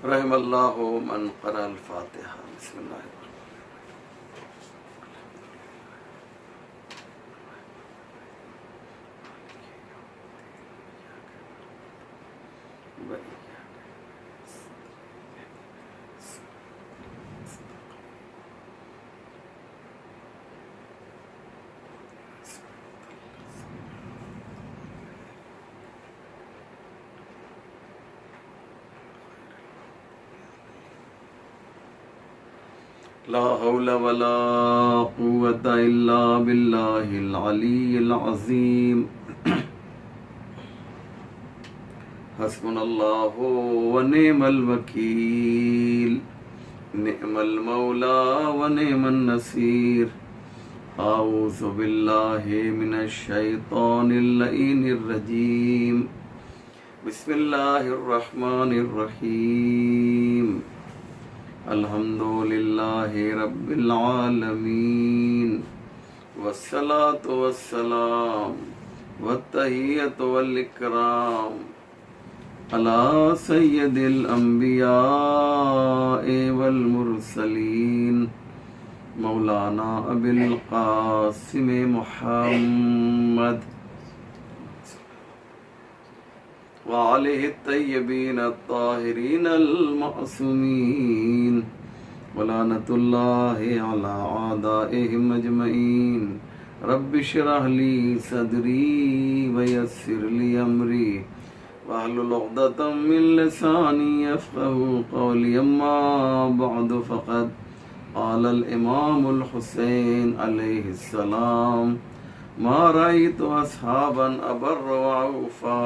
رحم اللہ من قرأ الفاتحہ. بسم اللہ الرحمن الرحیم. لا حول ولا قوة إلا بالله العلي العظيم. حسبنا الله ونعم الوكيل. نعم المولى ونعم النصير. أعوذ بالله من الشيطان اللعين الرجيم. بسم الله الرحمن الرحيم. الحمد لله رب العالمين والصلاة والسلام والتحية والإكرام على سيد الأنبياء والمرسلين مولانا أبي القاسم محمد وعليه الطيبين الطاهرين المعصومين ولعنة الله على أعدائهم أجمعين. رب اشرح لي صدري ويسر لي أمري واحلل عقدة من لساني يفقهوا قولي. أما بعد فقد قال الإمام الحسين عليه السلام ما رأيت أصحابا أبر وأوفى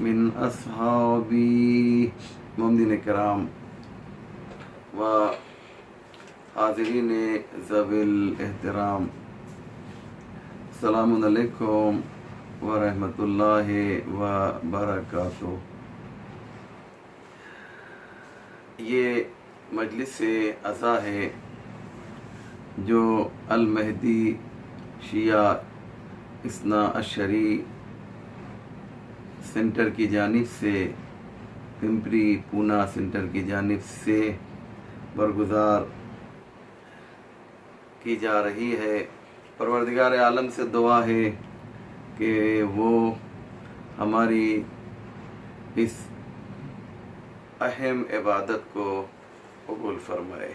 من اصحابی. ممدین کرام و حاضرین ذوی الاحترام، السلام علیکم ورحمۃ اللہ وبرکاتہ. یہ مجلس عزا ہے جو المہدی شیعہ اثنا عشری سینٹر کی جانب سے، پمپری پونا سینٹر کی جانب سے برگزار کی جا رہی ہے. پروردگار عالم سے دعا ہے کہ وہ ہماری اس اہم عبادت کو قبول فرمائے.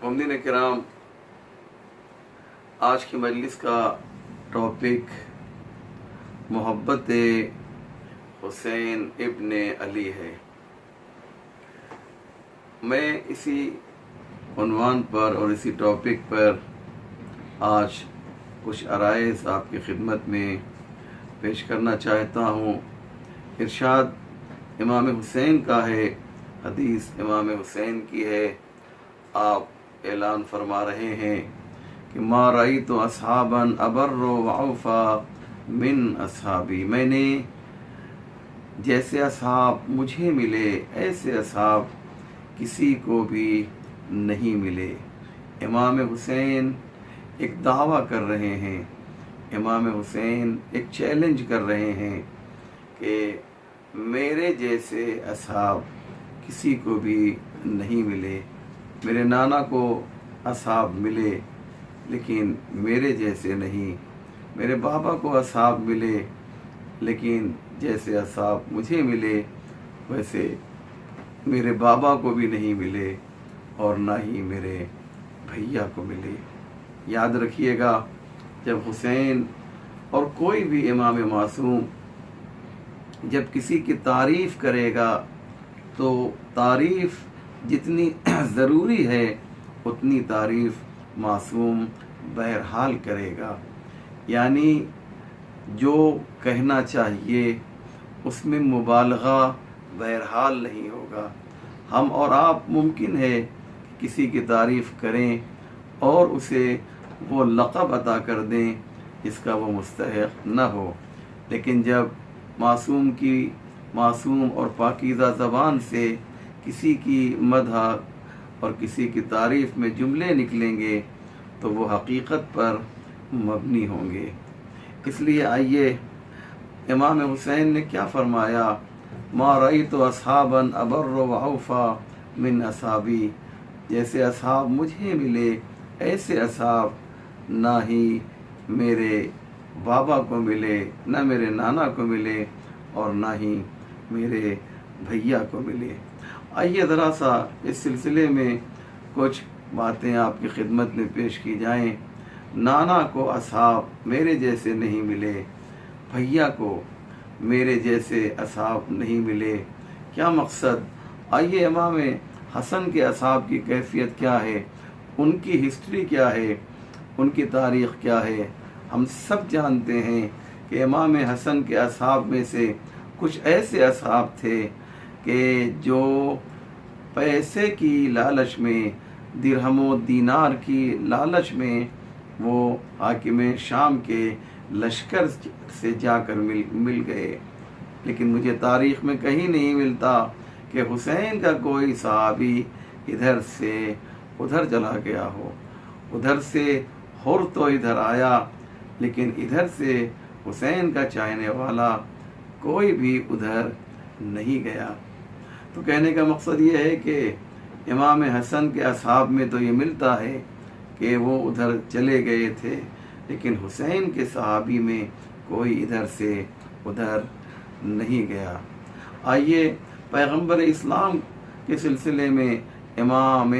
مؤمنین کرام، آج کی مجلس کا ٹاپک محبت حسین ابن علی ہے. میں اسی عنوان پر اور اسی ٹاپک پر آج کچھ عرائض آپ کی خدمت میں پیش کرنا چاہتا ہوں. ارشاد امام حسین کا ہے، حدیث امام حسین کی ہے. آپ اعلان فرما رہے ہیں کہ ما رأیت اصحابا ابر وعوفا من اصحابی. میں نے جیسے اصحاب مجھے ملے ایسے اصحاب کسی کو بھی نہیں ملے. امام حسین ایک دعویٰ کر رہے ہیں، امام حسین ایک چیلنج کر رہے ہیں کہ میرے جیسے اصحاب کسی کو بھی نہیں ملے. میرے نانا کو اصحاب ملے لیکن میرے جیسے نہیں. میرے بابا کو اصحاب ملے لیکن جیسے اصحاب مجھے ملے ویسے میرے بابا کو بھی نہیں ملے اور نہ ہی میرے بھیا کو ملے. یاد رکھیے گا، جب حسین اور کوئی بھی امام معصوم جب کسی کی تعریف کرے گا تو تعریف جتنی ضروری ہے اتنی تعریف معصوم بہرحال کرے گا. یعنی جو کہنا چاہیے اس میں مبالغہ بہرحال نہیں ہوگا. ہم اور آپ ممکن ہے کسی کی تعریف کریں اور اسے وہ لقب عطا کر دیں جس کا وہ مستحق نہ ہو، لیکن جب معصوم اور پاکیزہ زبان سے کسی کی مدح اور کسی کی تعریف میں جملے نکلیں گے تو وہ حقیقت پر مبنی ہوں گے. اس لیے آئیے امام حسین نے کیا فرمایا، ما رأیت اصحابا ابر و اوفا من اصحابی، جیسے اصحاب مجھے ملے ایسے اصحاب نہ ہی میرے بابا کو ملے، نہ میرے نانا کو ملے، اور نہ ہی میرے بھیا کو ملے۔ آئیے ذرا سا اس سلسلے میں کچھ باتیں آپ کی خدمت میں پیش کی جائیں۔ نانا کو اصحاب میرے جیسے نہیں ملے، بھیا کو میرے جیسے اصحاب نہیں ملے، کیا مقصد؟ آئیے امام حسن کے اصحاب کی کیفیت کیا ہے، ان کی ہسٹری کیا ہے، ان کی تاریخ کیا ہے۔ ہم سب جانتے ہیں کہ امام حسن کے اصحاب میں سے کچھ ایسے اصحاب تھے کہ جو پیسے کی لالچ میں، درہم و دینار کی لالچ میں وہ حاکم شام کے لشکر سے جا کر مل گئے، لیکن مجھے تاریخ میں کہیں نہیں ملتا کہ حسین کا کوئی صحابی ادھر سے ادھر چلا گیا ہو۔ ادھر سے حر تو ادھر آیا، لیکن ادھر سے حسین کا چاہنے والا کوئی بھی ادھر نہیں گیا۔ تو کہنے کا مقصد یہ ہے کہ امام حسن کے اصحاب میں تو یہ ملتا ہے کہ وہ ادھر چلے گئے تھے، لیکن حسین کے صحابی میں کوئی ادھر سے ادھر نہیں گیا۔ آئیے پیغمبر اسلام کے سلسلے میں امام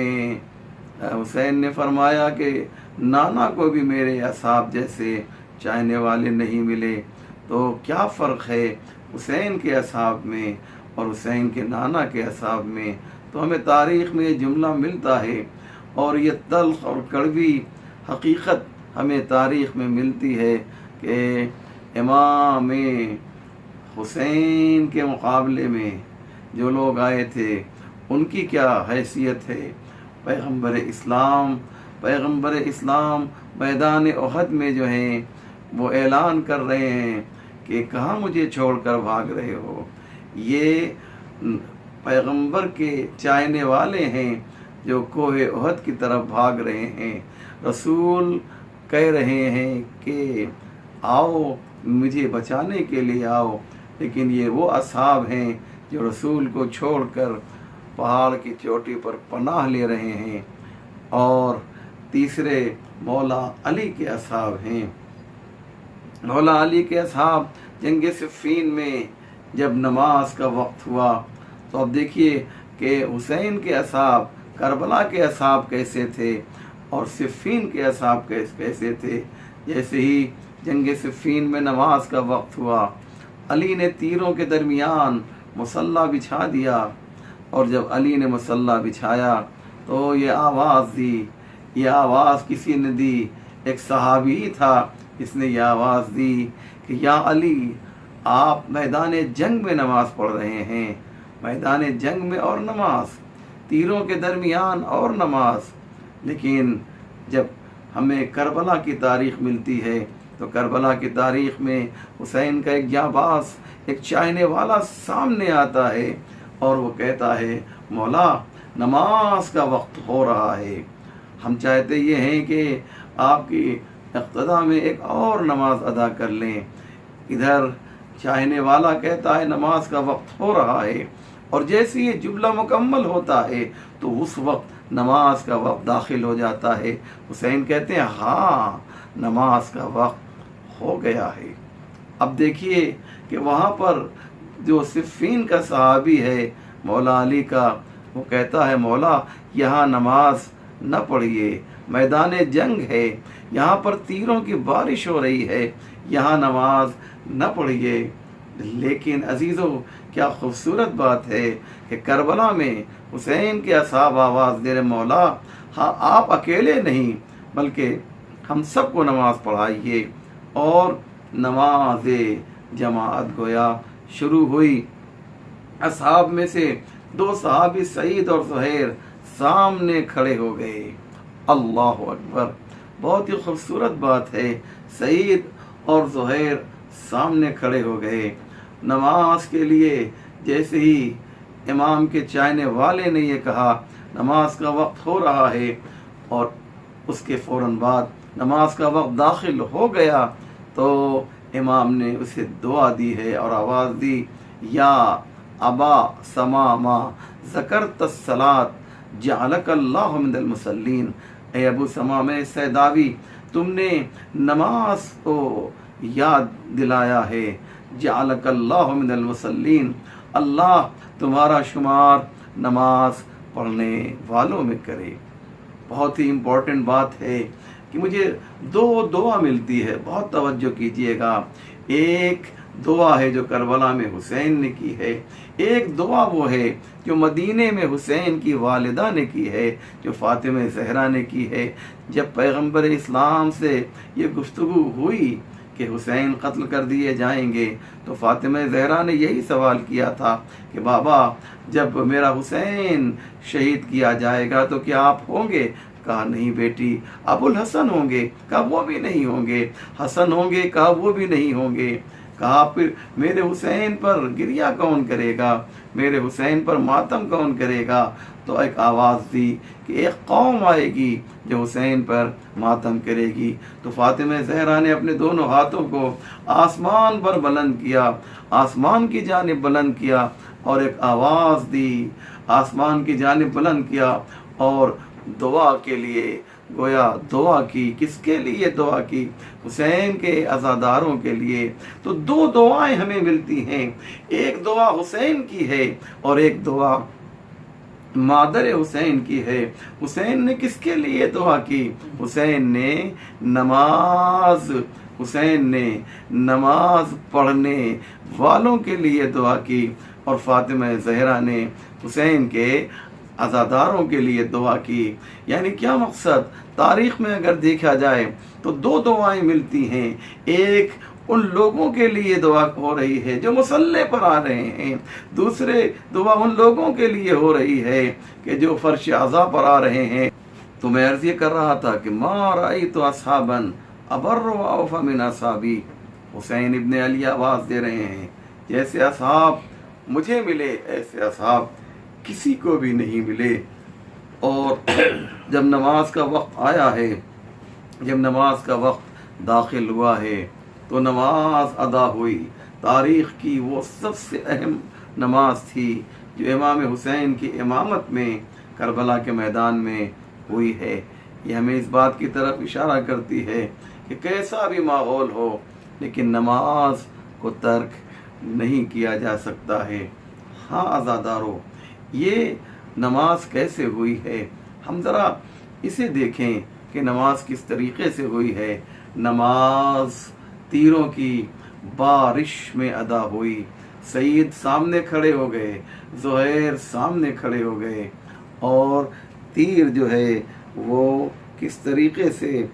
حسین نے فرمایا کہ نانا کو بھی میرے اصحاب جیسے چاہنے والے نہیں ملے، تو کیا فرق ہے حسین کے اصحاب میں اور حسین کے نانا کے اصحاب میں؟ تو ہمیں تاریخ میں یہ جملہ ملتا ہے، اور یہ تلخ اور کڑوی حقیقت ہمیں تاریخ میں ملتی ہے کہ امام حسین کے مقابلے میں جو لوگ آئے تھے ان کی کیا حیثیت ہے۔ پیغمبر اسلام میدان احد میں جو ہیں وہ اعلان کر رہے ہیں کہ کہاں مجھے چھوڑ کر بھاگ رہے ہو۔ یہ پیغمبر کے چاہنے والے ہیں جو کوہ احد کی طرف بھاگ رہے ہیں۔ رسول کہہ رہے ہیں کہ آؤ مجھے بچانے کے لیے آؤ، لیکن یہ وہ اصحاب ہیں جو رسول کو چھوڑ کر پہاڑ کی چوٹی پر پناہ لے رہے ہیں۔ اور تیسرے مولا علی کے اصحاب ہیں۔ مولا علی کے اصحاب جنگ صفین میں جب نماز کا وقت ہوا تو اب دیکھیے کہ حسین کے اصحاب کربلا کے اصحاب کیسے تھے اور صفین کے اصحاب کیسے تھے۔ جیسے ہی جنگ صفین میں نماز کا وقت ہوا، علی نے تیروں کے درمیان مصلی بچھا دیا، اور جب علی نے مصلی بچھایا تو یہ آواز دی، یہ آواز کسی نے دی، ایک صحابی ہی تھا اس نے یہ آواز دی کہ یا علی، آپ میدان جنگ میں نماز پڑھ رہے ہیں، میدان جنگ میں اور نماز، تیروں کے درمیان اور نماز۔ لیکن جب ہمیں کربلا کی تاریخ ملتی ہے تو کربلا کی تاریخ میں حسین کا ایک جانباز، ایک چاہنے والا سامنے آتا ہے اور وہ کہتا ہے مولا نماز کا وقت ہو رہا ہے، ہم چاہتے یہ ہیں کہ آپ کی اقتداء میں ایک اور نماز ادا کر لیں۔ ادھر چاہنے والا کہتا ہے نماز کا وقت ہو رہا ہے، اور جیسے یہ جملہ مکمل ہوتا ہے تو اس وقت نماز کا وقت داخل ہو جاتا ہے۔ حسین کہتے ہیں ہاں نماز کا وقت ہو گیا ہے۔ اب دیکھیے کہ وہاں پر جو صفین کا صحابی ہے مولا علی کا، وہ کہتا ہے مولا یہاں نماز نہ پڑھیے، میدان جنگ ہے، یہاں پر تیروں کی بارش ہو رہی ہے، یہاں نماز نہ پڑھیے۔ لیکن عزیزو کیا خوبصورت بات ہے کہ کربلا میں حسین کے اصحاب آواز دے رہے مولا ہاں آپ اکیلے نہیں بلکہ ہم سب کو نماز پڑھائیے، اور نماز جماعت گویا شروع ہوئی۔ اصحاب میں سے دو صحابی سعید اور زہیر سامنے کھڑے ہو گئے۔ اللہ اکبر، بہت ہی خوبصورت بات ہے، سعید اور زہیر سامنے کھڑے ہو گئے نماز کے لیے۔ جیسے ہی امام کے چاہنے والے نے یہ کہا نماز کا وقت ہو رہا ہے، اور اس کے فوراً بعد نماز کا وقت داخل ہو گیا، تو امام نے اسے دعا دی ہے اور آواز دی، یا ابا سماما ذکرت الصلاۃ جعلک اللہ من المصلین، اے ابو سمامہ سیداوی، تم نے نماز کو یاد دلایا ہے، جعلک اللہ من المصلین، اللہ تمہارا شمار نماز پڑھنے والوں میں کرے۔ بہت ہی امپورٹنٹ بات ہے کہ مجھے دو دعا ملتی ہے، بہت توجہ کیجئے گا۔ ایک دعا ہے جو کربلا میں حسین نے کی ہے، ایک دعا وہ ہے جو مدینے میں حسین کی والدہ نے کی ہے، جو فاطمہ زہرا نے کی ہے۔ جب پیغمبر اسلام سے یہ گفتگو ہوئی کہ حسین قتل کر دیے جائیں گے، تو فاطمہ زہرا نے یہی سوال کیا تھا کہ بابا جب میرا حسین شہید کیا جائے گا تو کیا آپ ہوں گے؟ کہا نہیں بیٹی، ابو الحسن ہوں گے؟ کہا وہ بھی نہیں ہوں گے۔ حسن ہوں گے؟ کہا وہ بھی نہیں ہوں گے۔ کہا پھر میرے حسین پر گریہ کون کرے گا، میرے حسین پر ماتم کون کرے گا؟ تو ایک آواز دی کہ ایک قوم آئے گی جو حسین پر ماتم کرے گی۔ تو فاطمہ زہرا نے اپنے دونوں ہاتھوں کو آسمان پر بلند کیا، آسمان کی جانب بلند کیا اور ایک آواز دی، آسمان کی جانب بلند کیا اور دعا کے لیے گویا دعا کی۔ کس کے لیے دعا کی؟ حسین کے عزاداروں کے لیے۔ تو دو دعائیں ہمیں ملتی ہیں، ایک دعا حسین کی ہے اور ایک دعا مادر حسین کی ہے۔ حسین نے کس کے لیے دعا کی؟ حسین نے نماز پڑھنے والوں کے لیے دعا کی، اور فاطمہ زہرا نے حسین کے عزاداروں کے لیے دعا کی۔ یعنی کیا مقصد؟ تاریخ میں اگر دیکھا جائے تو دو دعائیں ملتی ہیں، ایک ان لوگوں کے لیے دعا ہو رہی ہے جو مسلح پر آ رہے ہیں، دوسرے دعا ان لوگوں کے لیے ہو رہی ہے کہ جو فرش عزا پر آ رہے ہیں۔ تو میں عرض یہ کر رہا تھا کہ ما رأیت اصحابا ابر و اوفى من اصحابی، حسین ابن علی آواز دے رہے ہیں جیسے اصحاب مجھے ملے ایسے اصحاب کسی کو بھی نہیں ملے۔ اور جب نماز کا وقت آیا ہے، جب نماز کا وقت داخل ہوا ہے تو نماز ادا ہوئی۔ تاریخ کی وہ سب سے اہم نماز تھی جو امام حسین کی امامت میں کربلا کے میدان میں ہوئی ہے۔ یہ ہمیں اس بات کی طرف اشارہ کرتی ہے کہ کیسا بھی ماحول ہو لیکن نماز کو ترک نہیں کیا جا سکتا ہے۔ ہاں عزادارو، یہ نماز کیسے ہوئی ہے؟ ہم ذرا اسے دیکھیں کہ نماز کس طریقے سے ہوئی ہے۔ نماز تیروں کی بارش میں ادا ہوئی۔ سعید سامنے کھڑے ہو گئے، زہیر سامنے کھڑے ہو گئے، اور تیر جو ہے وہ کس طریقے سے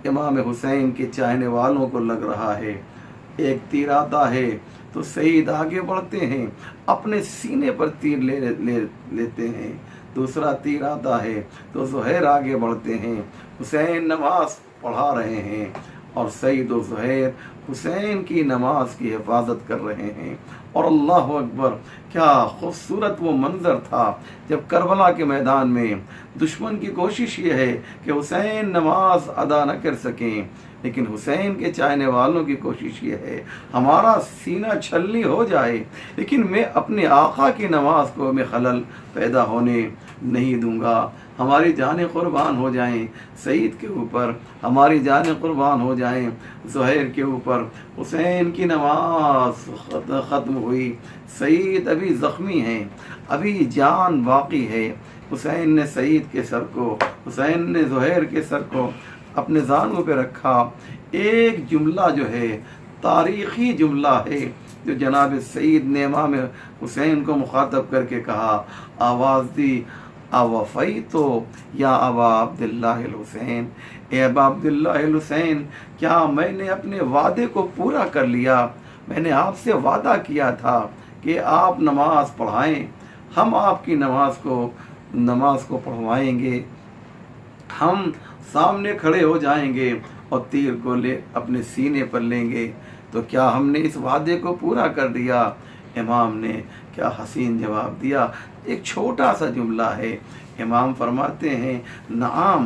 امام حسین کے چاہنے والوں کو لگ رہا ہے۔ ایک تیر آتا ہے تو سعید آگے بڑھتے ہیں، اپنے سینے پر تیر لیتے ہیں۔ دوسرا تیر آتا ہے تو زہیر آگے بڑھتے ہیں، حسین نماز پڑھا رہے ہیں، اور سعید و زہیر حسین کی نماز کی حفاظت کر رہے ہیں۔ اور اللہ اکبر، کیا خوبصورت وہ منظر تھا جب کربلا کے میدان میں دشمن کی کوشش یہ ہے کہ حسین نماز ادا نہ کر سکیں، لیکن حسین کے چاہنے والوں کی کوشش یہ ہے ہمارا سینہ چھلنی ہو جائے لیکن میں اپنے آقا کی نماز کو میں خلل پیدا ہونے نہیں دوں گا۔ ہماری جانیں قربان ہو جائیں سعید کے اوپر، ہماری جانیں قربان ہو جائیں زہیر کے اوپر۔ حسین کی نماز ختم ہوئی، سعید ابھی زخمی ہیں، ابھی جان باقی ہے۔ حسین نے سعید کے سر کو، حسین نے زہیر کے سر کو اپنے زانوں پہ رکھا۔ ایک جملہ جو ہے تاریخی جملہ ہے جو جناب سعید نے امام حسین کو مخاطب کر کے کہا، آواز دی، اوفیتو یا ابا عبداللہ الحسین، اے ابا عبداللہ الحسین، کیا میں نے اپنے وعدے کو پورا کر لیا؟ میں نے آپ سے وعدہ کیا تھا کہ آپ نماز پڑھائیں، ہم آپ کی نماز کو پڑھوائیں گے، ہم سامنے کھڑے ہو جائیں گے اور تیر کو اپنے سینے پر لیں گے، تو کیا ہم نے اس وعدے کو پورا کر دیا؟ امام نے کیا حسین جواب دیا۔ ایک چھوٹا سا جملہ ہے، امام فرماتے ہیں نعم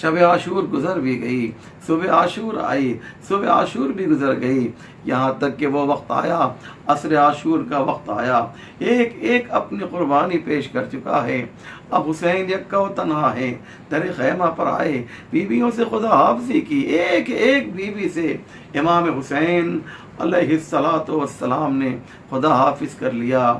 شب عاشور گزر بھی گئی، صبح عاشور آئی، صبح عاشور بھی گزر گئی، یہاں تک کہ وہ وقت آیا، عصر عاشور کا وقت آیا، ایک ایک اپنی قربانی پیش کر چکا ہے، اب حسین یکا و تنہا ہے، در خیمہ پر آئے، بیویوں سے خدا حافظی کی، ایک ایک بیوی سے امام حسین علیہ السلام نے خدا حافظ کر لیا،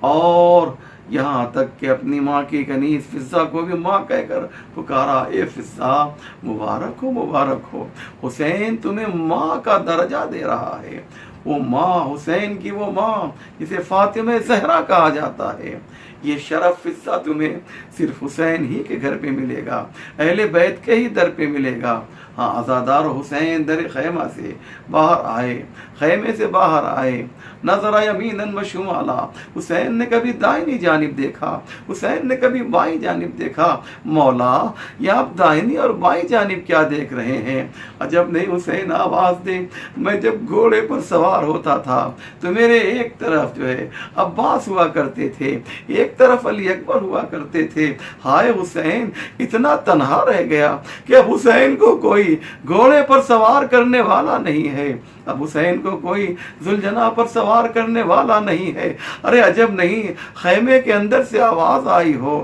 اور یہاں تک کہ اپنی ماں کی کنیز فضہ کو بھی ماں کہہ کر پکارا، اے فضہ مبارک ہو مبارک ہو، حسین تمہیں ماں کا درجہ دے رہا ہے، وہ ماں حسین کی وہ ماں جسے فاطمہ زہرا کہا جاتا ہے، یہ شرف فضہ تمہیں صرف حسین ہی کے گھر پہ ملے گا، اہل بیت کے ہی در پہ ملے گا۔ ہاں عزادار حسین در خیمہ سے باہر آئے، خیمے سے باہر آئے، نظر یمیناً و شمالا، حسین نے کبھی دائنی جانب دیکھا، حسین نے کبھی بائیں جانب دیکھا، مولا یہ آپ دائنی اور بائیں جانب کیا دیکھ رہے ہیں؟ عجب نہیں حسین آواز دے، میں جب گھوڑے پر سوار ہوتا تھا تو میرے ایک طرف جو ہے عباس ہوا کرتے تھے، ایک طرف علی اکبر ہوا کرتے تھے، ہائے حسین اتنا تنہا رہ گیا کہ اب حسین کو کوئی گھوڑے پر سوار کرنے والا نہیں ہے، اب حسین کو کوئی ذوالجناح پر سوار کرنے والا نہیں ہے۔ ارے عجب نہیں خیمے کے اندر سے آواز آئی ہو،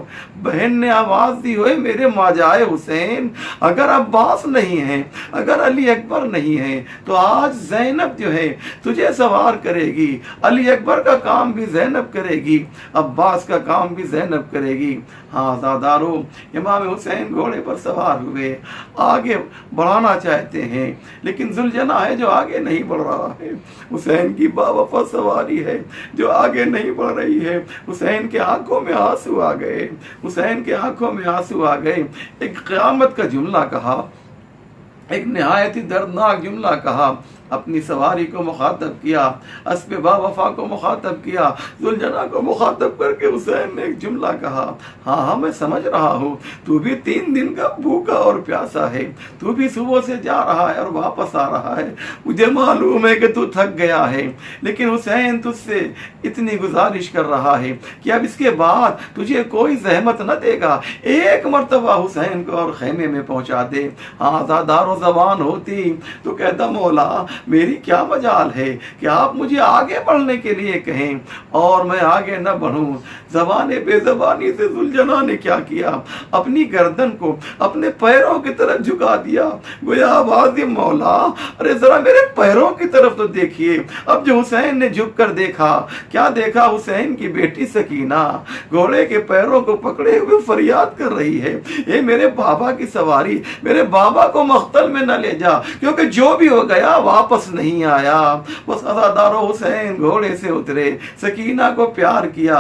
بہن نے آواز دی ہوئے میرے ماجائے حسین، اگر عباس نہیں ہے، اگر علی اکبر نہیں ہے تو آج زینب جو ہے تجھے سوار کرے گی، علی اکبر کا کام بھی زینب کرے گی، عباس کا کام بھی زینب کرے گی۔ ہاں زادارو امام حسین گھوڑے پر سوار ہوئے، آگے بڑھانا چاہتے ہیں لیکن ذوالجناح ہے جو آگے نہیں بڑھ رہا ہے، حسین کی باوفا سواری ہے جو آگے نہیں بڑھ رہی ہے، حسین کے آنکھوں میں آنسو آ گئے، حسین کے آنکھوں میں آنسو آ گئے، ایک قیامت کا جملہ کہا، ایک نہایت ہی دردناک جملہ کہا، اپنی سواری کو مخاطب کیا، اسب باوفا کو مخاطب کیا، ذوالجناح کو مخاطب کر کے حسین نے ایک جملہ کہا، ہاں میں سمجھ رہا ہوں تو بھی 3 دن کا بھوکا اور پیاسا ہے، تو بھی صبح سے جا رہا ہے اور واپس آ رہا ہے، مجھے معلوم ہے کہ تو تھک گیا ہے، لیکن حسین تجھ سے اتنی گزارش کر رہا ہے کہ اب اس کے بعد تجھے کوئی زحمت نہ دے گا، ایک مرتبہ حسین کو اور خیمے میں پہنچا دے۔ ہاں آزادار و زبان ہوتی تو کہتا مولا میری کیا مجال ہے کہ آپ مجھے آگے بڑھنے کے لیے کہیں اور میں آگے نہ بڑھوں۔ زبان بے زبانی سے ذوالجناح نے کیا کیا، اپنی گردن کو اپنے پیروں کی طرف جھکا دیا، گویا آواز دی مولا ارے ذرا میرے پیروں کی طرف تو دیکھیے۔ اب جو حسین نے جھک کر دیکھا، کیا دیکھا؟ حسین کی بیٹی سکینہ گھوڑے کے پیروں کو پکڑے ہوئے فریاد کر رہی ہے، اے میرے بابا کی سواری، میرے بابا کو مقتل میں نہ لے جا، کیونکہ جو بھی ہو گیا واپس نہیں آیا۔ بس عزادار حسین گھوڑے سے اترے، سکینہ کو پیار کیا،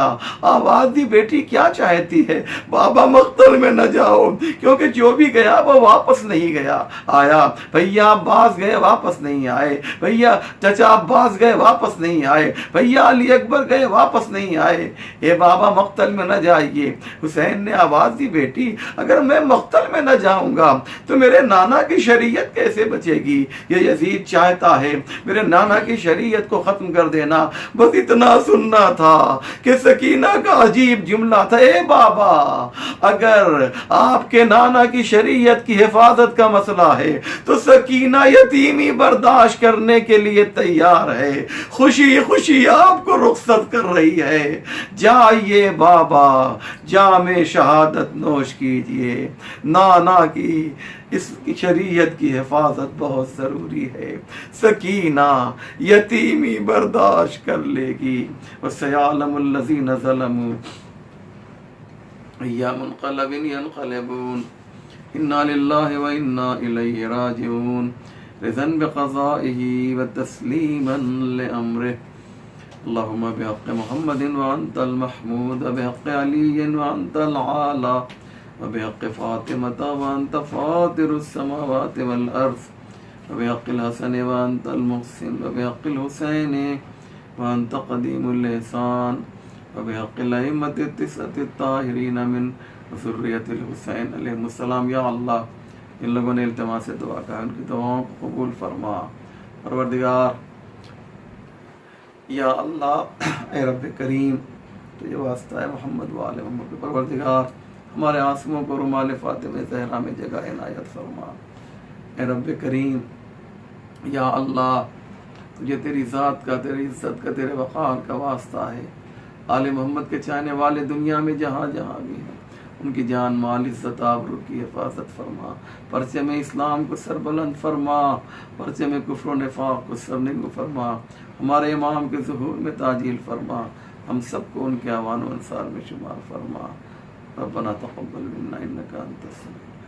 آواز دی بیٹی کیا چاہتی ہے؟ بابا مقتل میں نہ جاؤ، کیونکہ جو بھی گیا وہ واپس نہیں گیا آیا، بھیا عباس گئے واپس نہیں آئے، بھیا چچا عباس گئے واپس نہیں آئے، بھیا علی اکبر گئے واپس نہیں آئے، اے بابا مقتل میں نہ جائیے۔ حسین نے آواز دی بیٹی اگر میں مقتل میں نہ جاؤں گا تو میرے نانا کی شریعت کیسے بچے گی؟ یہ یزید چاہتا ہے میرے نانا کی شریعت کو ختم کر دینا۔ بس اتنا سننا تھا کہ سکینہ کا عجیب جملہ تھا، اے بابا اگر آپ کے نانا کی شریعت کی حفاظت کا مسئلہ ہے تو سکینہ یتیمی برداشت کرنے کے لیے تیار ہے، خوشی خوشی آپ کو رخصت کر رہی ہے، جائیے بابا جام شہادت نوش کیجئے، نانا کی اس شریعت کی حفاظت بہت ضروری ہے، سکینہ یتیمی برداشت کر لے گی۔ وَسَيَعْلَمُ الَّذِينَ ظَلَمُوا أَيَّ مُنْقَلَبٍ يَنْقَلِبُونَ إِنَّا لِلَّهِ وَإِنَّا إِلَيْهِ رَاجِعُونَ رِضًا بِقَضَائِهِ وَتَسْلِيمًا لِأَمْرِهِ اللهم بحق محمد وأنت المحمود، بحق علي وأنت العالى، وبحق فاطمة وأنت فاطر السماوات والأرض، وبحق الحسن وأنت المحسن، وبحق الحسين وأنت قديم الإحسان، وبحق الأئمة التسعة الطاهرين من ذرية الحسين علیہ السلام۔ یا اللہ ان لوگوں نے التماس سے دعا کہا، ان کی دعاؤں کو قبول فرما۔ پروردگار یا اللہ اے رب کریم، تو یہ واسطہ ہے محمد و آل محمد، پروردگار ہمارے آنسوؤں کو رومال فاطمہ زہرا میں جگہ عنایت فرما۔ اے رب کریم، یا اللہ، تجھے تیری ذات کا، تیری عزت کا، تیرے وقار کا واسطہ ہے، آل محمد کے چاہنے والے دنیا میں جہاں جہاں بھی ہیں، ان کی جان مال عزت آبرو کی حفاظت فرما، پرچم اسلام کو سربلند فرما، پرچم کفر و نفاق کو سرنگو فرما، ہمارے امام کے ظہور میں تعجیل فرما، ہم سب کو ان کے اعوان و انصار میں شمار فرما۔ ربنا تقبل منا انک انت السمیع